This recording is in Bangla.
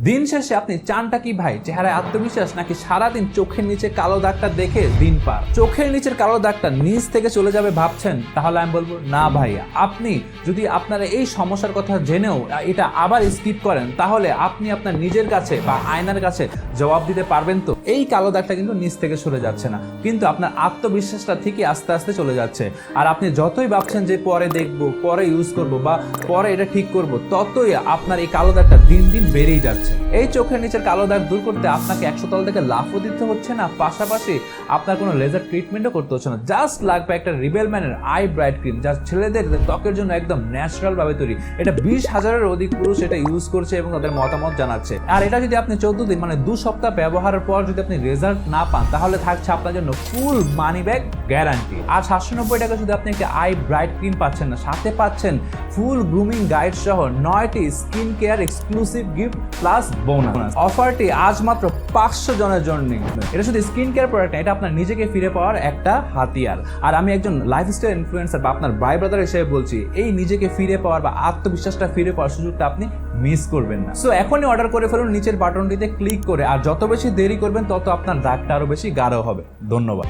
দিন শেষে আপনি চানটা কি ভাই? চেহারায় আত্মবিশ্বাস, নাকি সারাদিন চোখের নিচে কালো দাগটা দেখে দিন পার? চোখের নিচের কালো দাগটা নিচ থেকে চলে যাবে ভাবছেন? তাহলে আমি বলবো না ভাই। আপনি যদি আপনারা এই সমস্যার কথা জেনেও এটা আবার স্কিপ করেন, তাহলে আপনি আপনার নিজের কাছে বা আয়নার কাছে জবাব দিতে পারবেন তো এই কালো দাগটা কিন্তু নিচ থেকে সরে যাচ্ছে না, কিন্তু আপনার আত্মবিশ্বাসটা ঠিকই আস্তে আস্তে চলে যাচ্ছে। আর আপনি যতই ভাবছেন যে পরে দেখবো, পরে ইউজ করব বা পরে এটা ঠিক করব, ততই আপনার এই কালো দাগটা দিন দিন বেড়েই যাচ্ছে। এই চোখের নিচের কালো দাগ দূর করতে আপনাকে 100 তল থেকে লাফও দিতে হচ্ছে না, পাশাপাশি আপনার কোনো লেজার ট্রিটমেন্টও করতে হচ্ছে না। জাস্ট লাগবে একটা রিবেল ম্যানের আই ব্রাইট ক্রিম, যা ছেলেদের ত্বকের জন্য একদম ন্যাচারাল ভাবে তৈরি। এটা 20,000-এর অধিক পুরুষ এটা ইউজ করছে এবং তাদের মতামত জানাচ্ছে। আর এটা যদি আপনি 14 দিন মানে 2 সপ্তাহ ব্যবহারের পর যদি আপনি রেজাল্ট না পান, তাহলে থাকছে আপনার জন্য ফুল মানি ব্যাক গ্যারান্টি। আর 790 টাকা শুধু আপনি একটা আই ব্রাইট ক্রিম পাচ্ছেন না, সাথে পাচ্ছেন ফুল গ্রুমিং গাইড সহ 9টি skin care exclusive gift plus bonus. অফারটি আজ মাত্র 500 জনের জন্য। এটা শুধু স্কিন কেয়ার প্রোডাক্ট না, এটা আপনার নিজেকে ফিরে পাওয়ার একটা হাতিয়ার। আর আমি একজন লাইফস্টাইল ইনফ্লুয়েন্সার বা আপনার ভাই ব্রাদার হিসেবে বলছি, এই নিজেকে ফিরে পাওয়ার বা আত্মবিশ্বাসটা ফিরে পাওয়ার সুযোগটা আপনি মিস করবেন না। সো এখনই অর্ডার করে ফেলুন নিচের বাটনটিতে ক্লিক করে। আর যত বেশি দেরি করবেন তত আপনার দাগটা আরো বেশি গাঢ় হবে। ধন্যবাদ।